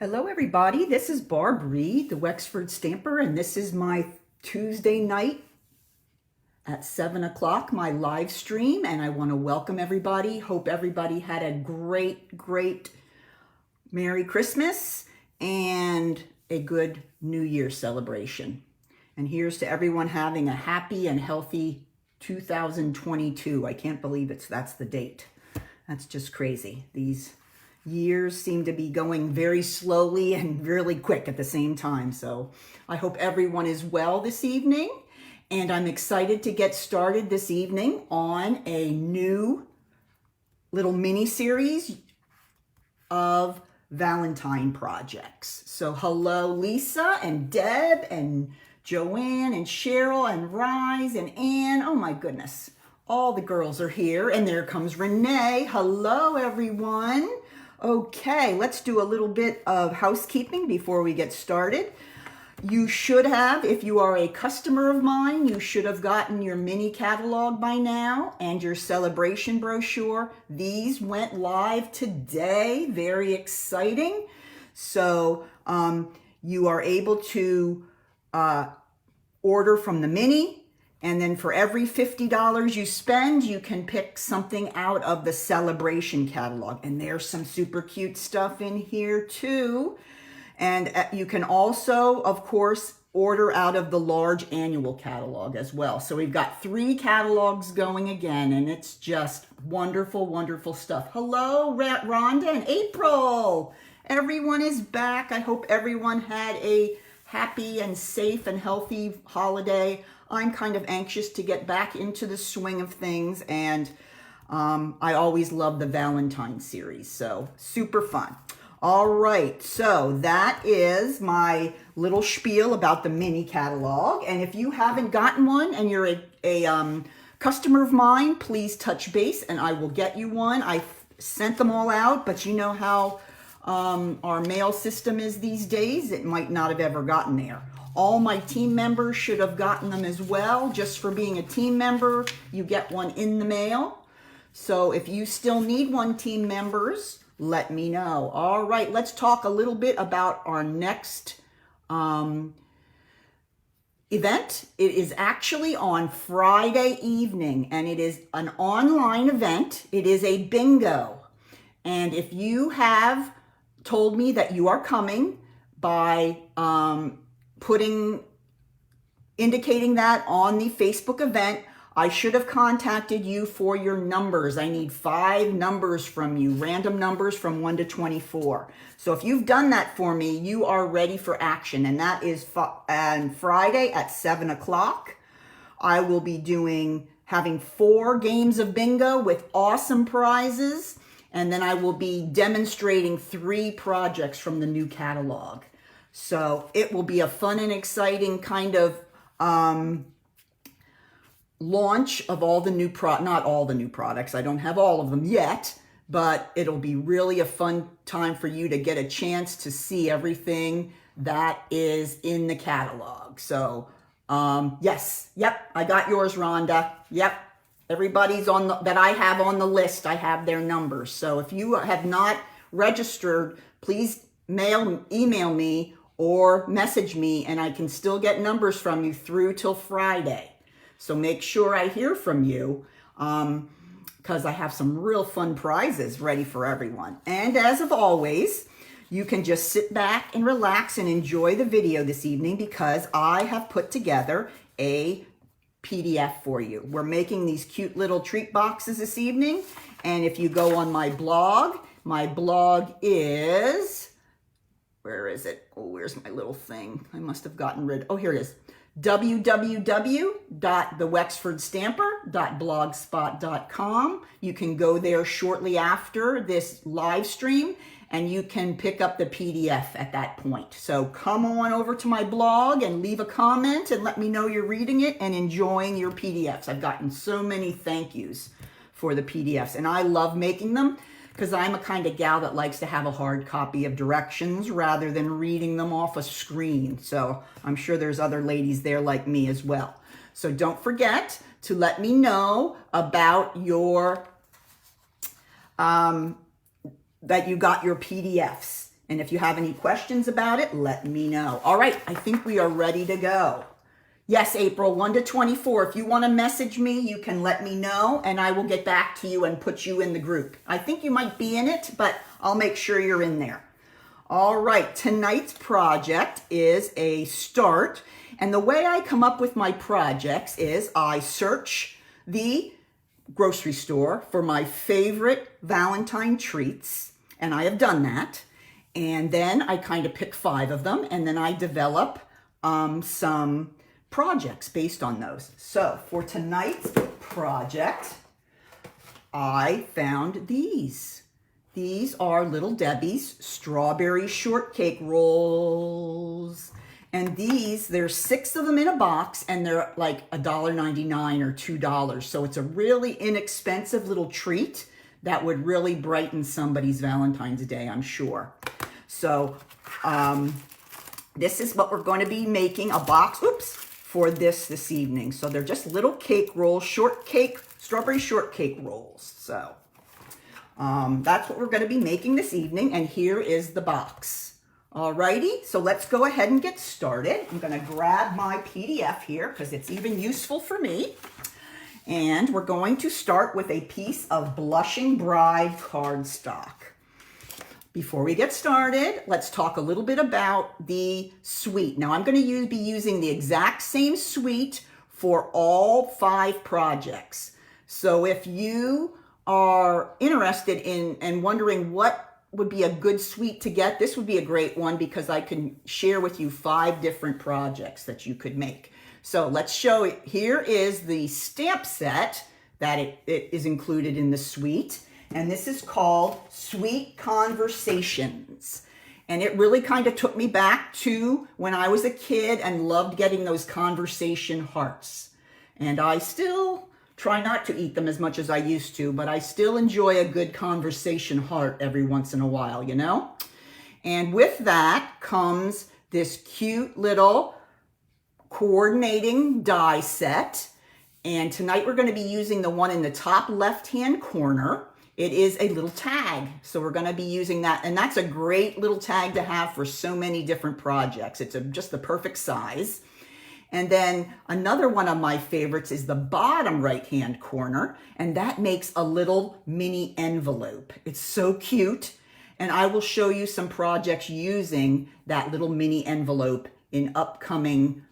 Hello everybody, this is Barb Reed, the Wexford Stamper, and this is my Tuesday night at 7 o'clock, my live stream, and I want to welcome everybody. Hope everybody had a great Merry Christmas and a good New Year celebration. And here's to everyone having a happy and healthy 2022. I can't believe that's the date. That's just crazy. These years seem to be going very slowly and really quick at the same time. So I hope everyone is well this evening. And I'm excited to get started this evening on a new little mini series of Valentine projects. So hello, Lisa and Deb and Joanne and Cheryl and Rise and Ann. Oh my goodness. All the girls are here. And there comes Renee. Hello, everyone. Okay, let's do a little bit of housekeeping before we get started. You should have, if you are a customer of mine, you should have gotten your mini catalog by now and your celebration brochure. These went live today, very exciting. So you are able to order from the mini. And then for every $50 you spend, you can pick something out of the celebration catalog. And there's some super cute stuff in here too. And you can also, of course, order out of the large annual catalog as well. So we've got 3 catalogs going again, and it's just wonderful, wonderful stuff. Hello, Rhonda and April. Everyone is back. I hope everyone had a happy and safe and healthy holiday. I'm kind of anxious to get back into the swing of things, and I always love the Valentine series, so super fun. All right, so that is my little spiel about the mini catalog, and if you haven't gotten one and you're a customer of mine, please touch base and I will get you one. I sent them all out, but you know how our mail system is these days. It might not have ever gotten there. All my team members should have gotten them as well. Just for being a team member, you get one in the mail. So if you still need one, team members, let me know. All right, let's talk a little bit about our next event. It is actually on Friday evening, and it is an online event. It is a bingo. And if you have told me that you are coming by indicating that on the Facebook event, I should have contacted you for your numbers. I need 5 numbers from you, random numbers from 1 to 24. So if you've done that for me, you are ready for action. And that is on Friday at 7 o'clock. I will be having 4 games of bingo with awesome prizes. And then I will be demonstrating 3 projects from the new catalog. So it will be a fun and exciting kind of launch of all the new not all the new products. I don't have all of them yet, but it'll be really a fun time for you to get a chance to see everything that is in the catalog. So yes, yep, I got yours, Rhonda. Yep, everybody's that I have on the list, I have their numbers. So if you have not registered, please email me or message me, and I can still get numbers from you through till Friday. So make sure I hear from you, because I have some real fun prizes ready for everyone. And as of always, you can just sit back and relax and enjoy the video this evening, because I have put together a PDF for you. We're making these cute little treat boxes this evening. And if you go on my blog is, where is it? Oh, where's my little thing? I must have gotten rid. Oh, here it is. www.thewexfordstamper.blogspot.com. You can go there shortly after this live stream, and you can pick up the PDF at that point. So come on over to my blog and leave a comment and let me know you're reading it and enjoying your PDFs. I've gotten so many thank yous for the PDFs, and I love making them, because I'm a kind of gal that likes to have a hard copy of directions rather than reading them off a screen. So I'm sure there's other ladies there like me as well. So don't forget to let me know about your, that you got your PDFs. And if you have any questions about it, let me know. All right, I think we are ready to go. Yes, April, 1 to 24. If you want to message me, you can let me know, and I will get back to you and put you in the group. I think you might be in it, but I'll make sure you're in there. All right, tonight's project is a start. And the way I come up with my projects is I search the grocery store for my favorite Valentine treats, and I have done that. And then I kind of pick 5 of them, and then I develop some projects based on those. So for tonight's project, I found these. These are Little Debbie's strawberry shortcake rolls. And these, there's 6 of them in a box, and they're like $1.99 or $2. So it's a really inexpensive little treat that would really brighten somebody's Valentine's Day, I'm sure. So this is what we're going to be making, a box, for this evening. So they're just little cake rolls, strawberry shortcake rolls. So that's what we're going to be making this evening, and here is the box. Alrighty, so let's go ahead and get started. I'm going to grab my PDF here because it's even useful for me. And we're going to start with a piece of Blushing Bride cardstock. Before we get started, let's talk a little bit about the suite. Now, I'm going to be using the exact same suite for all 5 projects. So if you are interested in and wondering what would be a good suite to get, this would be a great one because I can share with you 5 different projects that you could make. So let's show it. Here is the stamp set that it is included in the suite. And this is called Sweet Conversations. And it really kind of took me back to when I was a kid and loved getting those conversation hearts. And I still try not to eat them as much as I used to, but I still enjoy a good conversation heart every once in a while, you know? And with that comes this cute little coordinating die set. And tonight we're going to be using the one in the top left-hand corner. It is a little tag, so we're going to be using that, and that's a great little tag to have for so many different projects. It's just the perfect size. And then another one of my favorites is the bottom right-hand corner, and that makes a little mini envelope. It's so cute, and I will show you some projects using that little mini envelope in upcoming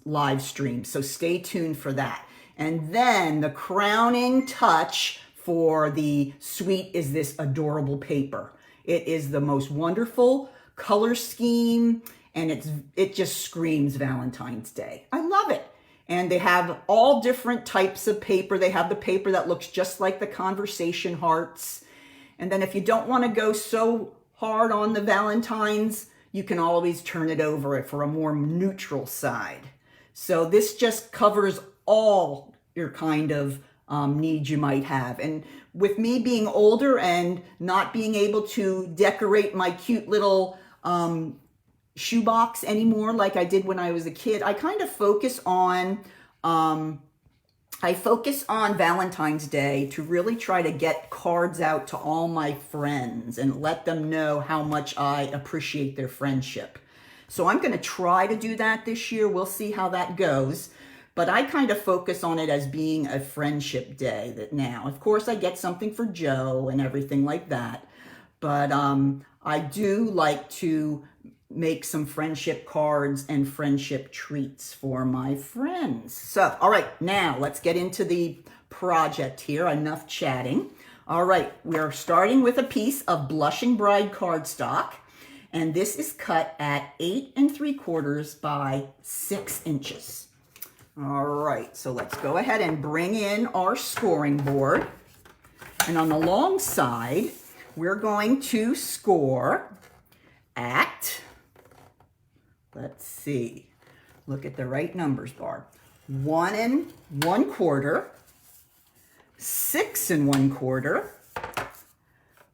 live streams, so stay tuned for that. And then the crowning touch for the suite is this adorable paper. It is the most wonderful color scheme, and it just screams Valentine's Day. I love it. And they have all different types of paper. They have the paper that looks just like the conversation hearts. And then if you don't want to go so hard on the Valentines, you can always turn it over for a more neutral side. So this just covers all your kind of needs you might have. And with me being older and not being able to decorate my cute little shoebox anymore like I did when I was a kid, I kind of focus on Valentine's Day to really try to get cards out to all my friends and let them know how much I appreciate their friendship. So I'm going to try to do that this year. We'll see how that goes. But I kind of focus on it as being a friendship day that now. Of course, I get something for Joe and everything like that. But I do like to make some friendship cards and friendship treats for my friends. So, all right, now let's get into the project here. Enough chatting. All right, we're starting with a piece of Blushing Bride cardstock. And this is cut at 8 3/4 by 6 inches. All right, so let's go ahead and bring in our scoring board. And on the long side, we're going to score at, let's see, look at the right numbers, Barb. 1 1/4, 6 1/4,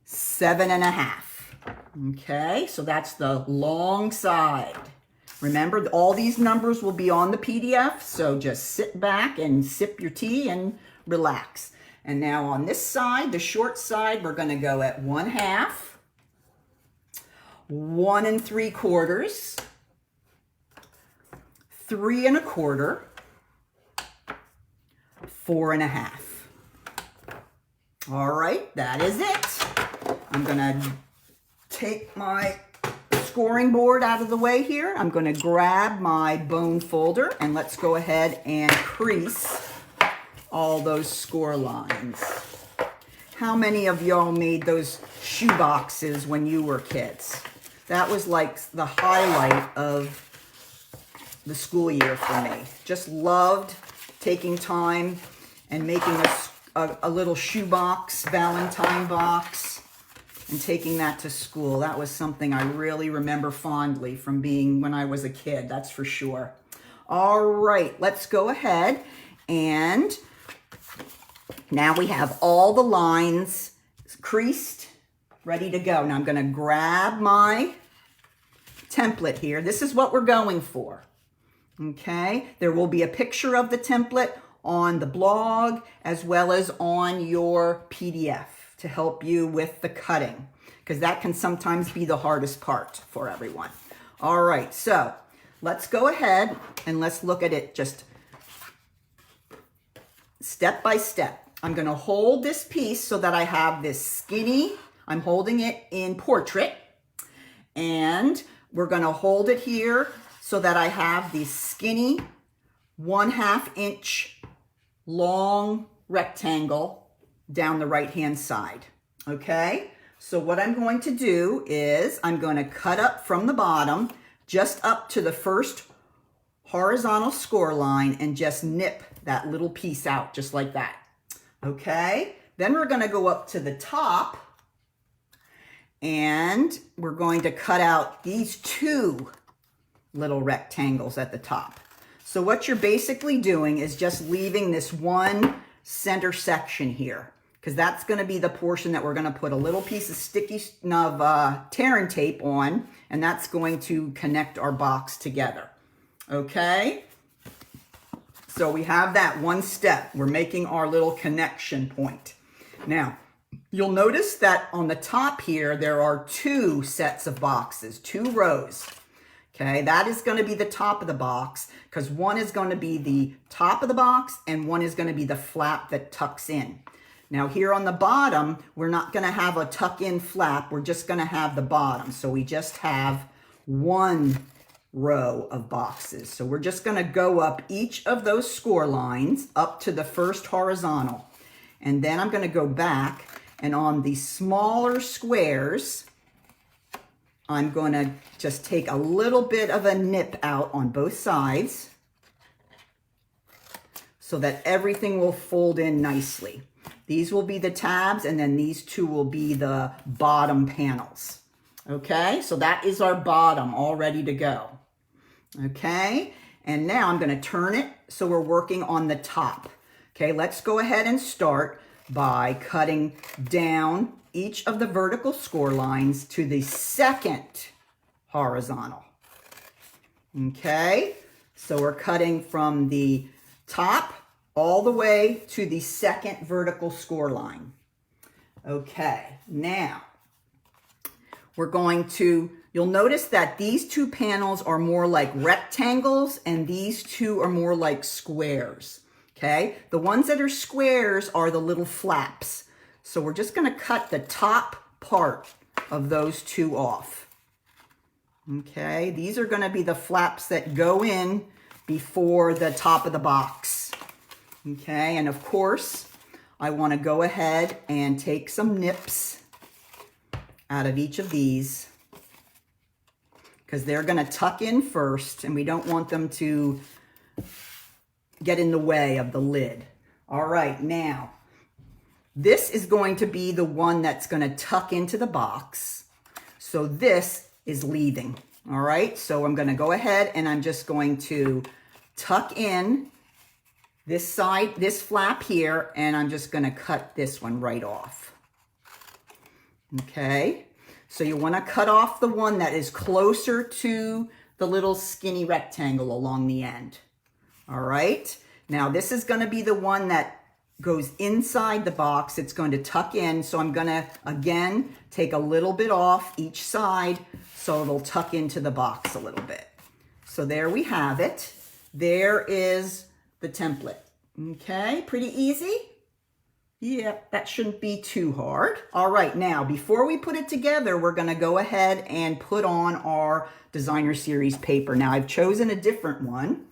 7 1/2. Okay, so that's the long side. Remember, all these numbers will be on the PDF, so just sit back and sip your tea and relax. And now on this side, the short side, we're going to go at 1/2, 1 3/4, 3 1/4, 4 1/2. All right, that is it. I'm gonna take my scoring board out of the way here. I'm gonna grab my bone folder and let's go ahead and crease all those score lines. How many of y'all made those shoe boxes when you were kids? That was like the highlight of the school year for me. Just loved taking time and making a little shoe box, Valentine box, and taking that to school. That was something I really remember fondly from being when I was a kid, that's for sure. All right, let's go ahead and now we have all the lines creased, ready to go. Now I'm gonna grab my template here. This is what we're going for, okay? There will be a picture of the template on the blog as well as on your PDF to help you with the cutting, because that can sometimes be the hardest part for everyone. All right, so let's go ahead and let's look at it just step by step. I'm gonna hold this piece so that I have this skinny, I'm holding it in portrait, and we're gonna hold it here so that I have the skinny 1/2 inch long rectangle down the right-hand side, okay? So what I'm going to do is I'm gonna cut up from the bottom just up to the first horizontal score line and just nip that little piece out just like that. Okay, then we're going to go up to the top and we're going to cut out these 2 little rectangles at the top. So what you're basically doing is just leaving this one center section here, because that's going to be the portion that we're going to put a little piece of sticky tear and tape on, and that's going to connect our box together. Okay? So we have that one step. We're making our little connection point. Now, you'll notice that on the top here, there are 2 sets of boxes, 2 rows. Okay, that is going to be the top of the box because one is going to be the top of the box and one is going to be the flap that tucks in. Now here on the bottom, we're not going to have a tuck in flap. We're just going to have the bottom. So we just have 1 row of boxes. So we're just going to go up each of those score lines up to the first horizontal. And then I'm going to go back and on the smaller squares, I'm going to just take a little bit of a nip out on both sides so that everything will fold in nicely. These will be the tabs and then these 2 will be the bottom panels. Okay, so that is our bottom all ready to go. Okay, and now I'm going to turn it so we're working on the top. Okay, let's go ahead and start by cutting down each of the vertical score lines to the second horizontal. Okay, so we're cutting from the top all the way to the second vertical score line. Okay, now we're going to, you'll notice that these 2 panels are more like rectangles and these 2 are more like squares. Okay, the ones that are squares are the little flaps. So we're just going to cut the top part of those 2 off. Okay, these are going to be the flaps that go in before the top of the box. Okay, and of course, I want to go ahead and take some nips out of each of these because they're going to tuck in first and we don't want them to get in the way of the lid. All right, now this is going to be the one that's going to tuck into the box. So this is leaving. All right, so I'm going to go ahead and I'm just going to tuck in this side, this flap here, and I'm just going to cut this one right off. Okay, so you want to cut off the one that is closer to the little skinny rectangle along the end. All right, now this is going to be the one that goes inside the box. It's going to tuck in, so I'm going to, again, take a little bit off each side so so it'll tuck into the box a little bit. So there we have it. There is the template. Okay, pretty easy. Yeah, that shouldn't be too hard. All right, now before we put it together, we're gonna go ahead and put on our designer series paper. Now I've chosen a different one,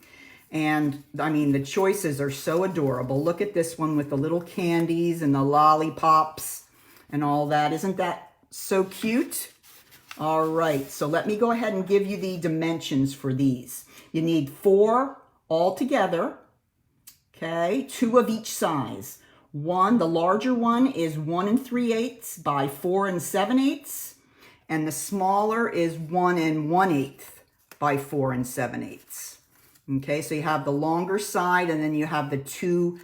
and I mean, the choices are so adorable. Look at this one with the little candies and the lollipops and all that. Isn't that so cute? All right, so let me go ahead and give you the dimensions for these. You need 4 all together, okay? 2 of each size. One, the larger one is 1 3/8 by 4 7/8, and the smaller is 1 1/8 by 4 7/8. Okay, so you have the longer side, and then you have the 2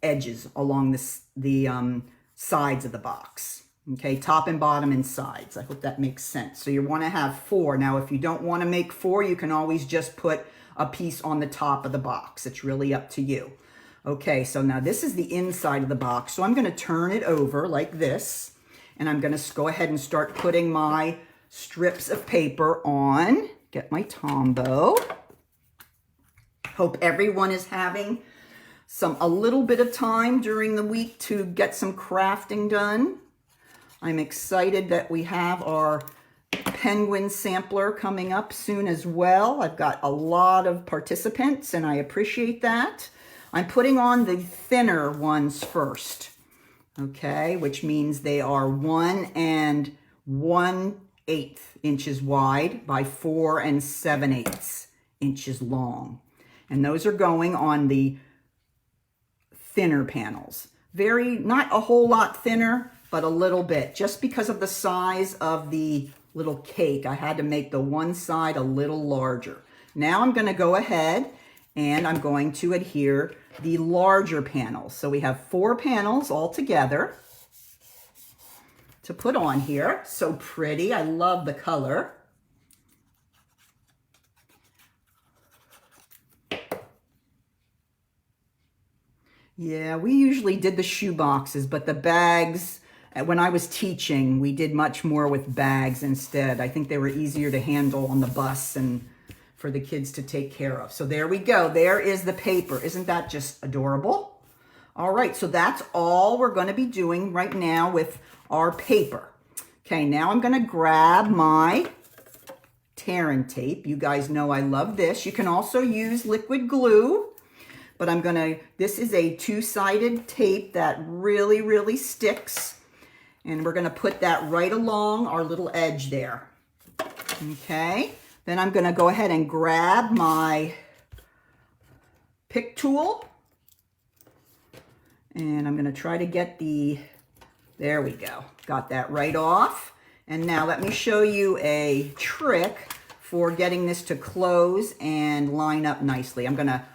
edges along the sides of the box. Okay, top and bottom and sides. I hope that makes sense. So you want to have 4. Now, if you don't want to make 4, you can always just put a piece on the top of the box. It's really up to you. Okay, so now this is the inside of the box. So I'm going to turn it over like this, and I'm going to go ahead and start putting my strips of paper on. Get my Tombow. Hope everyone is having a little bit of time during the week to get some crafting done. I'm excited that we have our penguin sampler coming up soon as well. I've got a lot of participants, and I appreciate that. I'm putting on the thinner ones first, okay, which means they are 1 1/8 inches wide by 4 7/8 inches long. And those are going on the thinner panels. Not a whole lot thinner, but a little bit. Just because of the size of the little cake, I had to make the one side a little larger. Now I'm going to go ahead and I'm going to adhere the larger panels. So we have 4 panels all together to put on here. So pretty. I love the color. Yeah, we usually did the shoe boxes, but the bags, when I was teaching, we did much more with bags instead. I think they were easier to handle on the bus and for the kids to take care of. So there we go. There is the paper. Isn't that just adorable? All right, so that's all we're going to be doing right now with our paper. Okay, now I'm going to grab my tear and tape. You guys know I love this. You can also use liquid glue. But this is a 2-sided tape that really, really sticks. And we're gonna put that right along our little edge there. Okay, then I'm gonna go ahead and grab my pick tool. And I'm gonna try to get there we go. Got that right off. And now let me show you a trick for getting this to close and line up nicely. I'm gonna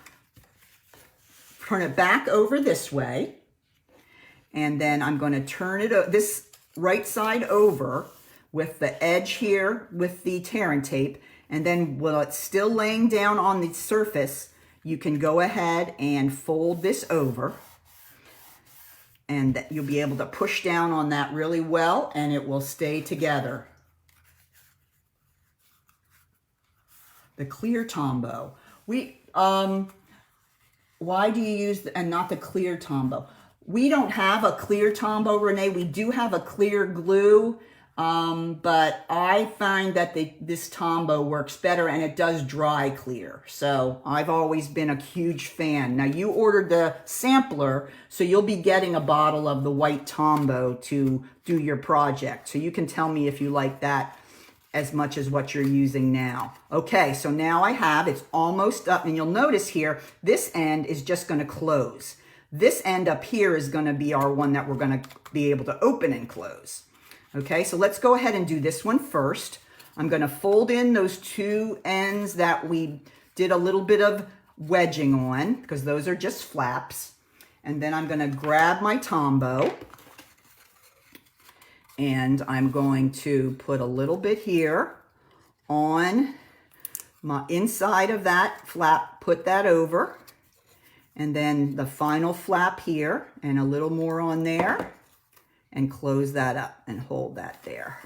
turn it back over this way, and then I'm going to turn it this right side over with the edge here with the tear and tape, and then while it's still laying down on the surface, you can go ahead and fold this over, and you'll be able to push down on that really well, and it will stay together. The clear Tombow. Why do you use and not the clear Tombow? We don't have a clear Tombow, Renee. We do have a clear glue, but I find that this Tombow works better, and it does dry clear. So I've always been a huge fan. Now you ordered the sampler, so you'll be getting a bottle of the white Tombow to do your project. So you can tell me if you like that as much as what you're using now. Okay, so now it's almost up, and you'll notice here, this end is just gonna close. This end up here is gonna be our one that we're gonna be able to open and close. Okay, so let's go ahead and do this one first. I'm gonna fold in those 2 ends that we did a little bit of wedging on, because those are just flaps. And then I'm gonna grab my Tombow, and I'm going to put a little bit here on my inside of that flap, put that over, and then the final flap here, and a little more on there, and close that up and hold that there.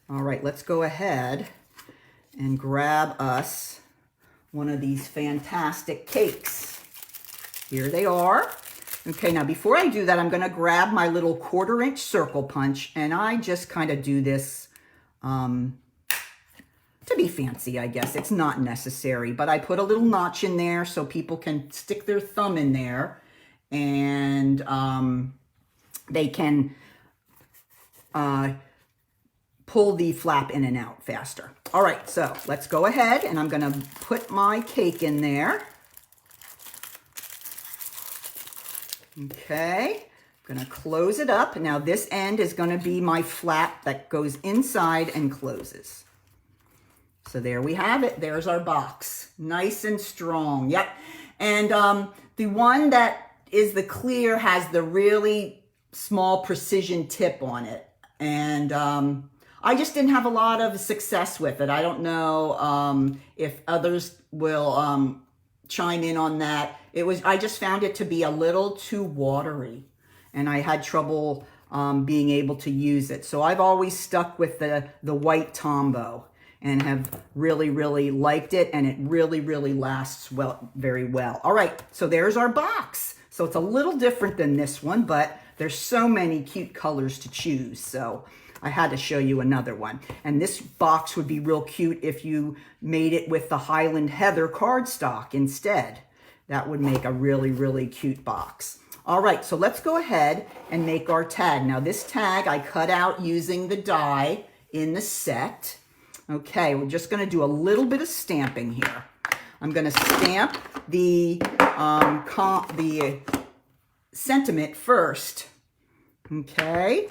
All right, let's go ahead and grab us one of these fantastic cakes. Here they are. Okay, now before I do that, I'm gonna grab my little 1/4-inch circle punch, and I just kind of do this to be fancy, I guess. It's not necessary, but I put a little notch in there so people can stick their thumb in there and they can pull the flap in and out faster. All right, so let's go ahead and I'm gonna put my cake in there. Okay, I'm gonna close it up. Now this end is gonna be my flap that goes inside and closes. So there we have it. There's our box. Nice and strong. Yep. And the one that is the clear has the really small precision tip on it. And I just didn't have a lot of success with it. I don't know if others will chime in on that. I just found it to be a little too watery, and I had trouble being able to use it. So I've always stuck with the white Tombow and have really, really liked it, and it really, really lasts very well. All right, so there's our box. So it's a little different than this one, but there's so many cute colors to choose. So I had to show you another one. And this box would be real cute if you made it with the Highland Heather cardstock instead. That would make a really, really cute box. All right, so let's go ahead and make our tag. Now this tag I cut out using the die in the set. Okay, we're just gonna do a little bit of stamping here. I'm gonna stamp the sentiment first. Okay,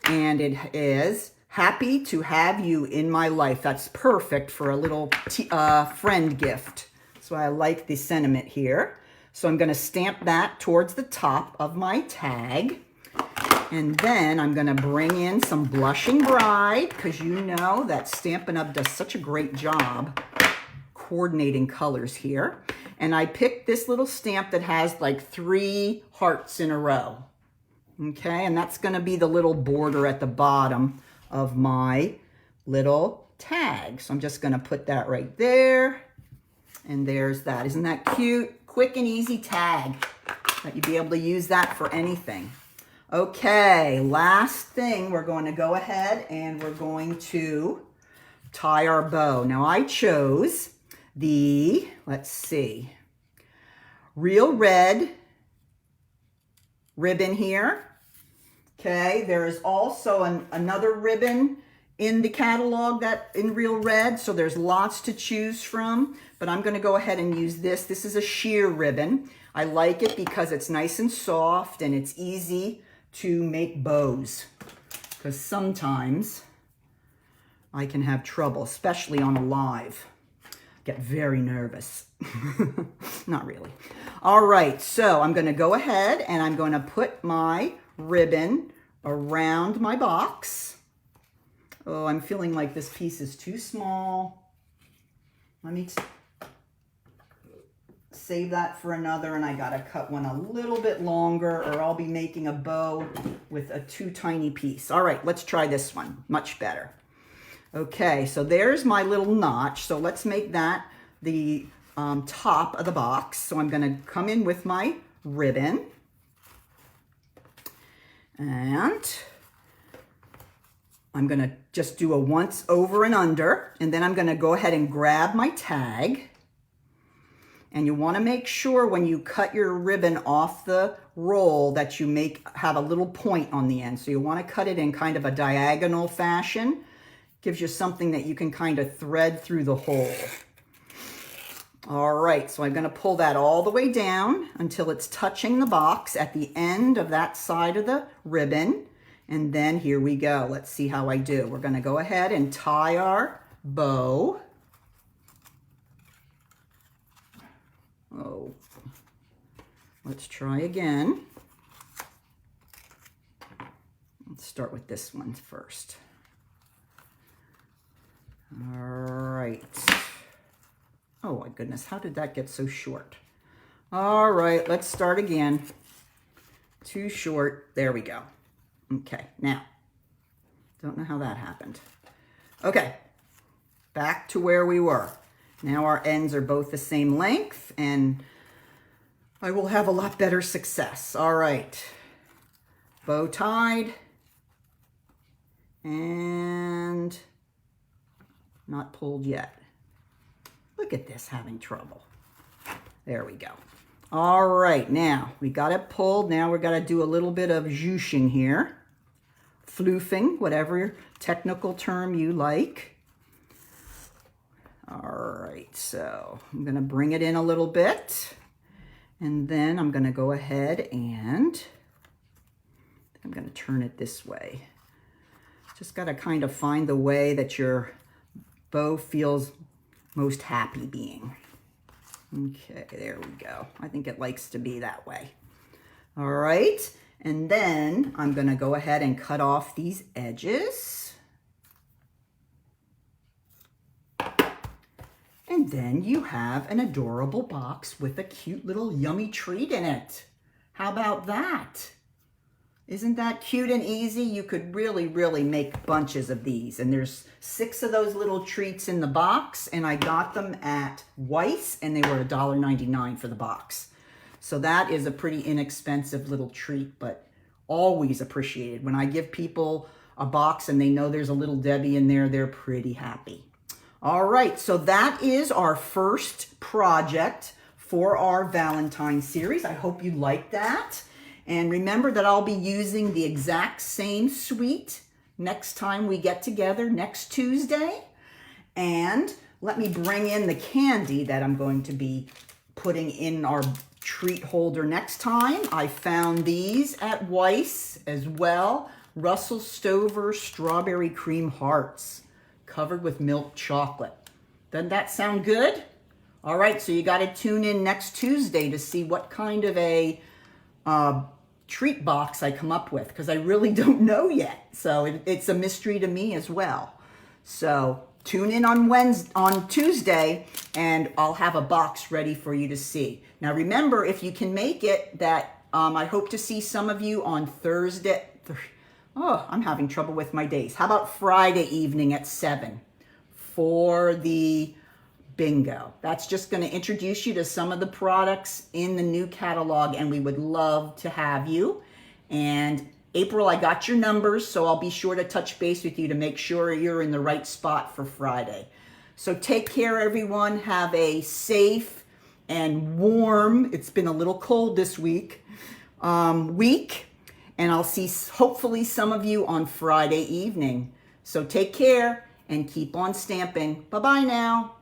and it is, happy to have you in my life. That's perfect for a little friend gift. So I like the sentiment here. So I'm gonna stamp that towards the top of my tag. And then I'm gonna bring in some Blushing Bride, because you know that Stampin' Up! Does such a great job coordinating colors here. And I picked this little stamp that has like 3 hearts in a row. Okay, and that's gonna be the little border at the bottom of my little tag. So I'm just gonna put that right there. And there's that. Isn't that cute? Quick and easy tag. That you'd be able to use that for anything. Okay, last thing, we're going to go ahead and we're going to tie our bow. Now I chose the, let's see, real red ribbon here. Okay, there is also another ribbon in the catalog that in real red, so there's lots to choose from, but I'm gonna go ahead and use this. This is a sheer ribbon. I like it because it's nice and soft and it's easy to make bows, because sometimes I can have trouble, especially on a live. Get very nervous. Not really. All right, so I'm gonna go ahead and I'm gonna put my ribbon around my box. Oh, I'm feeling like this piece is too small. Let me save that for another, and I gotta cut one a little bit longer or I'll be making a bow with a too tiny piece. All right, let's try this one, much better. Okay, so there's my little notch. So let's make that the top of the box. So I'm gonna come in with my ribbon and I'm gonna just do a once over and under, and then I'm gonna go ahead and grab my tag. And you wanna make sure when you cut your ribbon off the roll that you have a little point on the end. So you wanna cut it in kind of a diagonal fashion. Gives you something that you can kind of thread through the hole. All right, so I'm gonna pull that all the way down until it's touching the box at the end of that side of the ribbon. And then here we go. Let's see how I do. We're gonna go ahead and tie our bow. Oh, let's try again. Let's start with this one first. All right. Oh my goodness, how did that get so short? All right, let's start again. Too short, there we go. Okay, now, don't know how that happened. Okay, back to where we were. Now our ends are both the same length and I will have a lot better success. All right, bow tied and not pulled yet. Look at this, having trouble. There we go. All right, now we got it pulled. Now we're gonna do a little bit of zhooshing here. Floofing, whatever technical term you like. All right, so I'm gonna bring it in a little bit. And then I'm gonna go ahead and I'm gonna turn it this way. Just gotta kind of find the way that your bow feels most happy being. Okay, there we go. I think it likes to be that way. All right, and then I'm gonna go ahead and cut off these edges. And then you have an adorable box with a cute little yummy treat in it. How about that? Isn't that cute and easy? You could really, really make bunches of these. And there's 6 of those little treats in the box. And I got them at Weiss and they were $1.99 for the box. So that is a pretty inexpensive little treat, but always appreciated. When I give people a box and they know there's a little Debbie in there, they're pretty happy. All right, so that is our first project for our Valentine series. I hope you like that. And remember that I'll be using the exact same suite next time we get together next Tuesday. And let me bring in the candy that I'm going to be putting in our treat holder next time. I found these at Weiss as well. Russell Stover Strawberry Cream Hearts covered with milk chocolate. Doesn't that sound good? All right, so you got to tune in next Tuesday to see what kind of a treat box I come up with, because I really don't know yet. So it's a mystery to me as well. So tune in on Tuesday and I'll have a box ready for you to see. Now remember, if you can make it, that I hope to see some of you on Thursday. Oh, I'm having trouble with my days. How about Friday evening at 7 for the bingo? That's just going to introduce you to some of the products in the new catalog, and we would love to have you. And April, I got your numbers, so I'll be sure to touch base with you to make sure you're in the right spot for Friday. So take care, everyone. Have a safe and warm, it's been a little cold this week, and I'll see hopefully some of you on Friday evening. So take care and keep on stamping. Bye-bye now.